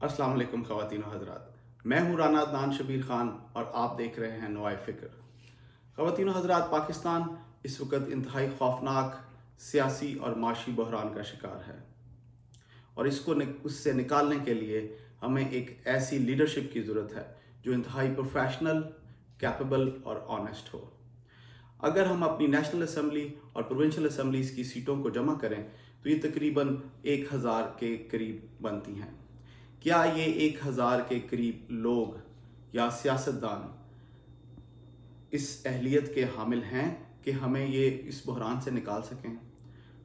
अस्सलाम वालेकुम ख़वातीन व हज़रात, मैं हूँ राना अदनान शबीर ख़ान और आप देख रहे हैं नवाए फ़िक्र। ख़वातीन व हज़रात, पाकिस्तान इस वक्त इंतहाई खौफनाक सियासी और माशी बहरान का शिकार है और उससे निकालने के लिए हमें एक ऐसी लीडरशिप की ज़रूरत है जो इंतहाई प्रोफेशनल, कैपेबल और ऑनेस्ट हो। अगर हम अपनी नेशनल असम्बली और प्रोविंशियल असम्बलीज़ की सीटों को जमा करें तो ये तकरीबन 1000 के करीब बनती हैं। क्या ये 1000 के करीब लोग या सियासतदान इस अहलियत के हामिल हैं कि हमें ये इस बहरान से निकाल सकें?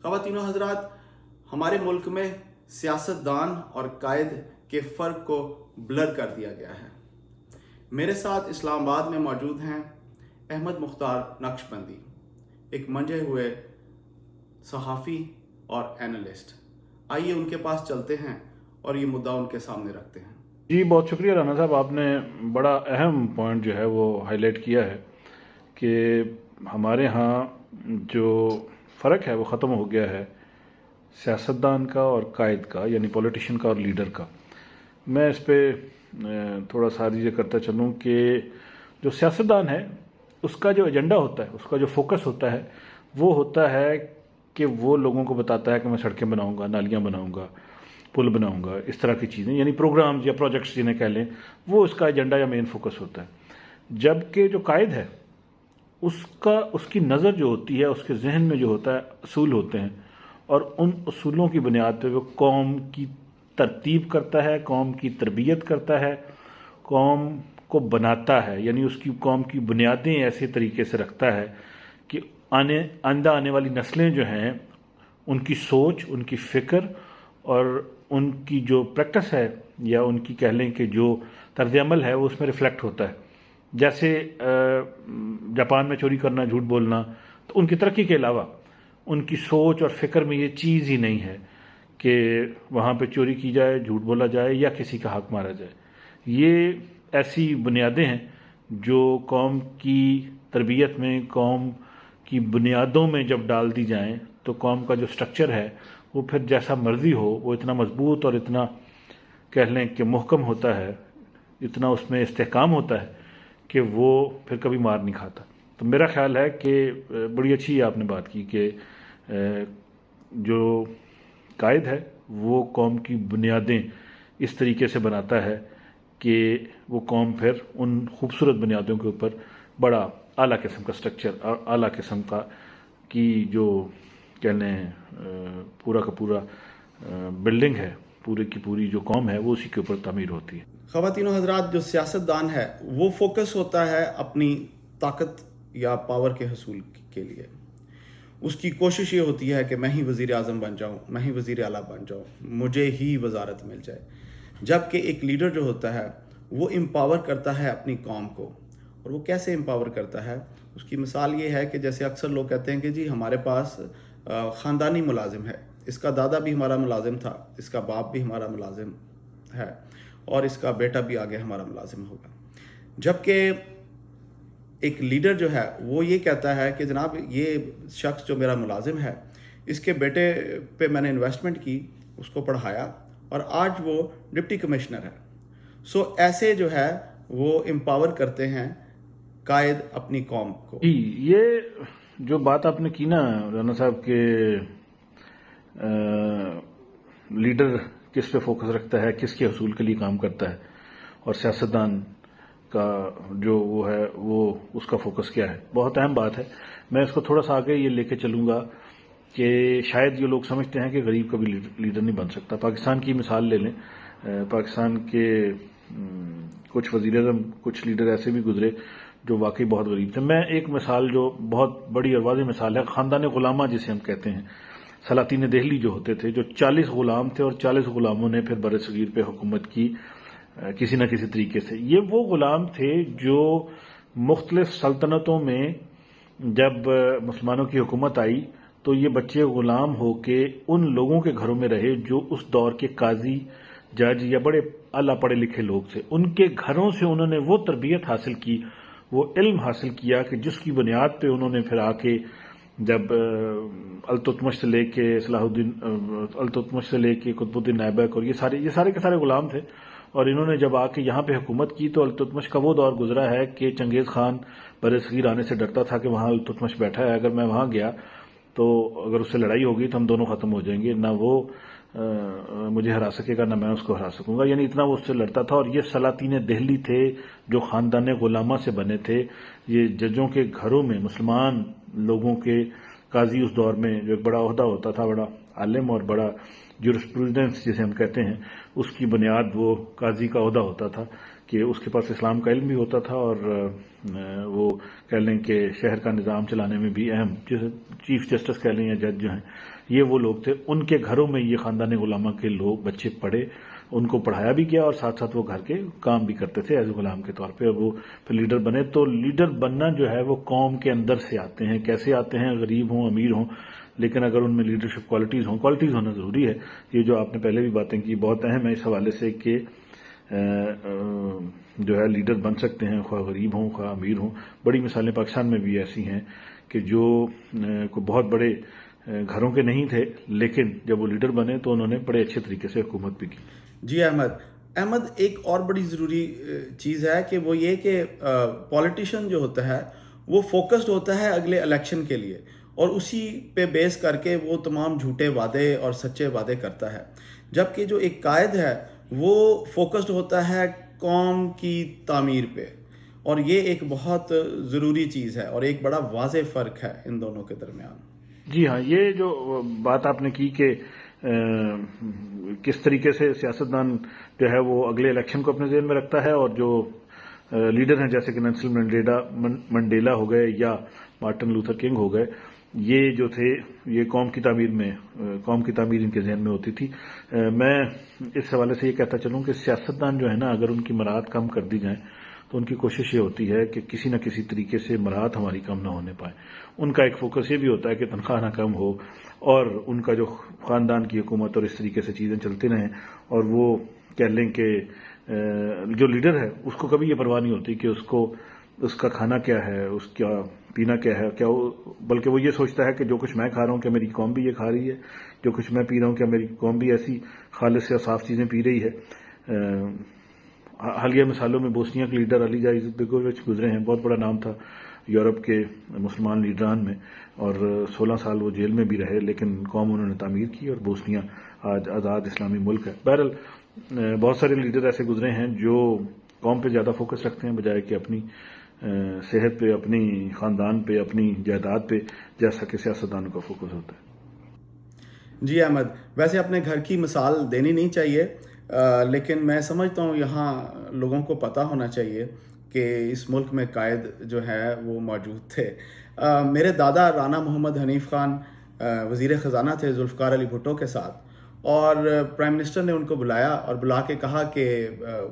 ख़वातीनो हज़रात, हमारे मुल्क में सियासतदान और कायद के फ़र्क को ब्लर कर दिया गया है। मेरे साथ इस्लामाबाद में मौजूद हैं अहमद मुख्तार नक्शबंदी, एक मंजे हुए सहाफ़ी और एनालिस्ट। आइए उनके पास चलते हैं और ये मुद्दा उनके सामने रखते हैं। जी, बहुत शुक्रिया राना साहब, आपने बड़ा अहम पॉइंट जो है वो हाईलाइट किया है कि हमारे यहाँ जो फ़र्क है वो ख़त्म हो गया है सियासतदान का और कायद का, यानी पॉलिटिशियन का और लीडर का। मैं इस पे थोड़ा सा अर्ज़ करता चलूँ कि जो सियासतदान है उसका जो एजेंडा होता है, उसका जो फोकस होता है वो होता है कि वो लोगों को बताता है कि मैं सड़कें बनाऊँगा, नालियाँ बनाऊँगा, पुल बनाऊंगा, इस तरह की चीज़ें, यानी प्रोग्राम्स या प्रोजेक्ट्स जिन्हें कह लें, वो उसका एजेंडा या मेन फोकस होता है। जबकि जो कायद है उसकी नज़र जो होती है, उसके जहन में जो होता है असूल होते हैं और उन असूलों की बुनियाद पर वो कौम की तरतीब करता है, कौम की तरबियत करता है, कौम को बनाता है, यानी उसकी कौम की बुनियादें ऐसे तरीके से रखता है कि आइंदा आने वाली नस्लें जो हैं उनकी सोच, उनकी फ़िक्र और उनकी जो प्रैक्टिस है या उनकी कह लें कि जो तर्ज अमल है वो उसमें रिफ्लेक्ट होता है। जैसे जापान में चोरी करना, झूठ बोलना, तो उनकी तरक्की के अलावा उनकी सोच और फ़िक्र में ये चीज़ ही नहीं है कि वहाँ पे चोरी की जाए, झूठ बोला जाए या किसी का हक मारा जाए। ये ऐसी बुनियादें हैं जो कौम की तरबियत में, कौम की बुनियादों में जब डाल दी जाएं तो कौम का जो स्ट्रक्चर है वो फिर जैसा मर्ज़ी हो वो इतना मजबूत और इतना कह लें कि मुहकम होता है, इतना उसमें इस्तेहकाम होता है कि वो फिर कभी मार नहीं खाता। तो मेरा ख्याल है कि बड़ी अच्छी आपने बात की कि जो कायद है वो कौम की बुनियादें इस तरीके से बनाता है कि वो कौम फिर उन खूबसूरत बुनियादों के ऊपर बड़ा आला किस्म का स्ट्रक्चर और आला किस्म का की जो कह लें पूरा का पूरा बिल्डिंग है, पूरी की पूरी जो कौम है वो उसी के ऊपर तामीर होती है। ख़वातीनो हज़रात, जो सियासतदान है वो फोकस होता है अपनी ताकत या पावर के हसूल के लिए। उसकी कोशिश ये होती है कि मैं ही वज़ीर आज़म बन जाऊँ, मैं ही वज़ीर आला बन जाऊँ, मुझे ही वजारत मिल जाए। जबकि एक लीडर जो होता है वो एम्पावर करता है अपनी कौम को। और वो कैसे एम्पावर करता है, उसकी मिसाल ये है कि जैसे अक्सर लोग कहते हैं कि जी हमारे पास ख़ानदानी मुलाजिम है, इसका दादा भी हमारा मुलाजिम था, इसका बाप भी हमारा मुलाजिम है और इसका बेटा भी आगे हमारा मुलाजिम होगा। जबकि एक लीडर जो है वो ये कहता है कि जनाब ये शख्स जो मेरा मुलाजिम है, इसके बेटे पे मैंने इन्वेस्टमेंट की, उसको पढ़ाया और आज वो डिप्टी कमिश्नर है। सो ऐसे जो है वो एम्पावर करते हैं कायद अपनी कौम को। जी, ये जो बात आपने की ना राना साहब के लीडर किस पे फोकस रखता है, किसके हसूल के लिए काम करता है और सियासतदान का जो वो है वो उसका फोकस क्या है, बहुत अहम बात है। मैं इसको थोड़ा सा आगे ये लेके चलूँगा कि शायद ये लोग समझते हैं कि गरीब कभी लीडर नहीं बन सकता। पाकिस्तान की मिसाल ले लें, पाकिस्तान के कुछ वज़ीर-ए-आज़म, कुछ लीडर ऐसे भी गुजरे जो वाकई बहुत गरीब थे। मैं एक मिसाल जो बहुत बड़ी और वाज़ेह मिसाल है, ख़ानदान गुलामा जिसे हम कहते हैं, सलातीन दिल्ली जो होते थे, जो 40 गुलाम थे और 40 गुलामों ने फिर बर-ए-सग़ीर पे हुकूमत की किसी न किसी तरीके से। ये वो गुलाम थे जो मुख्तलिफ सल्तनतों में जब मुसलमानों की हुकूमत आई तो ये बच्चे गुलाम होके उन लोगों के घरों में रहे जो उस दौर के काजी, जज या बड़े आला पढ़े लिखे लोग थे। उनके घरों से उन्होंने वो तरबियत हासिल की, वो इल्म हासिल किया कि जिसकी बुनियाद पे उन्होंने फिर आके जब अल्तुतमिश से लेके सलाहुद्दीन अल्तुतमिश से लेके कुतुबुद्दीन ऐबक और ये सारे के सारे गुलाम थे। और इन्होंने जब आके यहाँ पे हुकूमत की तो अल्तुतमिश का वो दौर गुजरा है कि चंगेज़ खान बरसगीर आने से डरता था कि वहाँ अल्तुतमिश बैठा है, अगर मैं वहाँ गया तो अगर उससे लड़ाई होगी तो हम दोनों ख़त्म हो जाएंगे, ना वो मुझे हरा सकेगा ना मैं उसको हरा सकूंगा। यानी इतना वो उससे लड़ता था। और ये सलातीन दिल्ली थे जो ख़ानदान गुलामा से बने थे। ये जजों के घरों में मुसलमान लोगों के काजी उस दौर में जो एक बड़ा ओहदा होता था, बड़ा आलिम और बड़ा जुरिस्प्रूडेंस जिसे हम कहते हैं, उसकी बुनियाद वो काजी का ओहदा होता था कि उसके पास इस्लाम का इल्म भी होता था और वो कह लें कि शहर का निज़ाम चलाने में भी अहम, जैसे चीफ जस्टिस कह लें या जज जो हैं, ये वो लोग थे। उनके घरों में ये ख़ानदान गुलामा के लोग बच्चे पढ़े, उनको पढ़ाया भी गया और साथ साथ वो घर के काम भी करते थे एज गुलाम के तौर पे। और वो फिर लीडर बने। तो लीडर बनना जो है वो कौम के अंदर से आते हैं। कैसे आते हैं? गरीब हों अमीर हों, लेकिन अगर उनमें लीडरशिप क्वालिटीज़ होना ज़रूरी है। ये जो आपने पहले भी बातें की बहुत अहम है इस हवाले से कि जो है लीडर बन सकते हैं, ख्वाह गरीब हों ख्वाह अमीर हों। बड़ी मिसालें पाकिस्तान में भी ऐसी हैं कि जो को बहुत बड़े घरों के नहीं थे, लेकिन जब वो लीडर बने तो उन्होंने बड़े अच्छे तरीके से हुकूमत भी की। जी अहमद, एक और बड़ी ज़रूरी चीज़ है कि वो ये कि पॉलिटिशियन जो होता है वो फोकस्ड होता है अगले इलेक्शन के लिए, और उसी पे बेस करके वो तमाम झूठे वादे और सच्चे वादे करता है। जबकि जो एक कायद है वो फोकस्ड होता है कौम की तामीर पे, और ये एक बहुत ज़रूरी चीज़ है और एक बड़ा वाज़ेह फ़र्क है इन दोनों के दरमियान। जी हाँ, ये जो बात आपने की कि किस तरीके से सियासतदान जो है वो अगले इलेक्शन को अपने जेहन में रखता है, और जो लीडर हैं जैसे कि नेल्सन मंडेला हो गए या मार्टिन लूथर किंग हो गए, ये जो थे ये कौम की तामीर इनके जहन में होती थी। मैं इस हवाले से ये कहता चलूँ कि सियासतदान जो है ना, अगर उनकी मराहत कम कर दी जाए तो उनकी कोशिश ये होती है कि किसी न किसी तरीके से मराहत हमारी कम ना होने पाए। उनका एक फोकस ये भी होता है कि तनख्वाह ना कम हो और उनका जो ख़ानदान की हुकूमत और इस तरीके से चीज़ें चलती रहें। और वो कह लें कि जो लीडर है उसको कभी ये परवाह नहीं होती कि उसका खाना क्या है, उसका पीना क्या है, बल्कि वो ये सोचता है कि जो कुछ मैं खा रहा हूँ क्या मेरी कौम भी ये खा रही है, जो कुछ मैं पी रहा हूँ क्या मेरी कौम भी ऐसी खालिस या साफ़ चीज़ें पी रही है। हालिया मिसालों में बोस्निया के लीडर अली इज़ातबेगोविच गुजरे हैं। बहुत बड़ा नाम था यूरोप के मुसलमान लीडरान में, और 16 साल वो जेल में भी रहे, लेकिन कौम उन्होंने तामीर की और बोस्निया आज आज़ाद इस्लामी मुल्क है। बहरहाल बहुत सारे लीडर ऐसे गुजरे हैं जो कौम पे ज़्यादा फोकस रखते हैं बजाय कि अपनी सेहत पे, अपनी ख़ानदान पे, अपनी जायदाद पे, जैसा कि सियासतदानों का फोकस होता है। जी अहमद, वैसे अपने घर की मिसाल देनी नहीं चाहिए, लेकिन मैं समझता हूँ यहाँ लोगों को पता होना चाहिए कि इस मुल्क में कायद जो है वो मौजूद थे। मेरे दादा राना मोहम्मद हनीफ खान वज़ीर ख़जाना थे जुल्फ़िकार अली भुट्टो के साथ, और प्राइम मिनिस्टर ने उनको बुलाया और बुला के कहा कि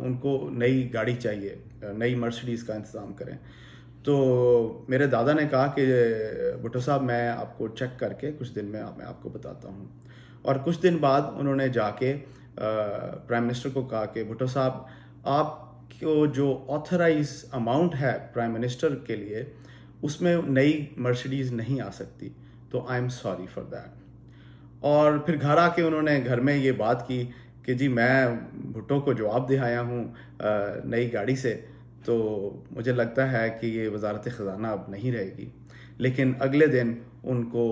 उनको नई गाड़ी चाहिए, नई मर्सिडीज़ का इंतज़ाम करें। तो मेरे दादा ने कहा कि भुट्टो साहब मैं आपको चेक करके कुछ दिन में मैं आपको बताता हूँ। और कुछ दिन बाद उन्होंने जाके प्राइम मिनिस्टर को कहा कि भुट्टो साहब आपको जो ऑथराइज अमाउंट है प्राइम मिनिस्टर के लिए उसमें नई मर्सिडीज़ नहीं आ सकती, तो I am sorry for that. और फिर घर आके उन्होंने घर में ये बात की कि जी मैं भुट्टो को जवाब दे आया हूँ नई गाड़ी से, तो मुझे लगता है कि ये वजारत ख़जाना अब नहीं रहेगी। लेकिन अगले दिन उनको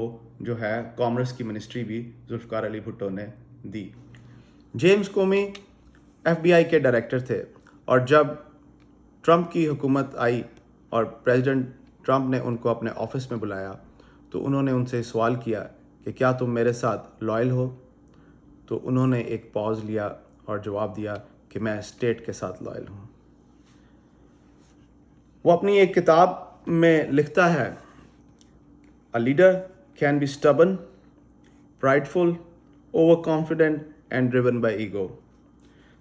जो है कॉमर्स की मिनिस्ट्री भी जुल्फ़िकार अली भुट्टो ने दी। जेम्स कोमी FBI के डायरेक्टर थे, और जब ट्रंप की हुकूमत आई और प्रेसिडेंट ट्रंप ने उनको अपने ऑफिस में बुलाया तो उन्होंने उनसे सवाल किया कि क्या तुम मेरे साथ लॉयल हो? तो उन्होंने एक पॉज लिया और जवाब दिया कि मैं स्टेट के साथ लॉयल हूँ। वो अपनी एक किताब में लिखता है, a leader can be stubborn, prideful, over confident and driven by ego.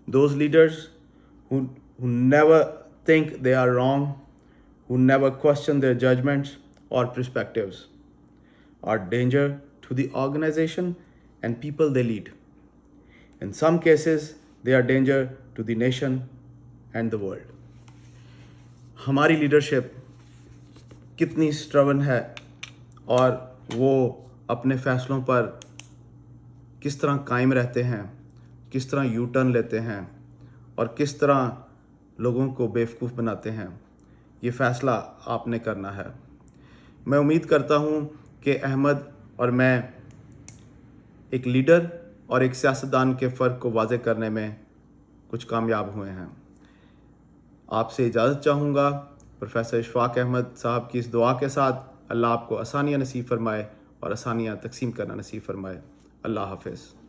Those leaders who never think they are wrong, who never question their judgments or perspectives, are danger to the organization and people they lead. In some cases, they are danger to the nation and the world. हमारी leadership कितनी स्ट्रवन है और वो अपने फ़ैसलों पर किस तरह कायम रहते हैं, किस तरह यू टर्न लेते हैं और किस तरह लोगों को बेवकूफ़ बनाते हैं, ये फ़ैसला आपने करना है। मैं उम्मीद करता हूँ कि अहमद और मैं एक लीडर और एक सियासतदान के फ़र्क को वाज़े करने में कुछ कामयाब हुए हैं। आपसे इजाज़त चाहूँगा प्रोफेसर इशफ़ाक़ अहमद साहब की इस दुआ के साथ। अल्लाह आपको आसानियाँ नसीब फ़रमाए और आसानियाँ तक़सीम करना नसीब फ़रमाए। अल्लाह हाफ़िज़।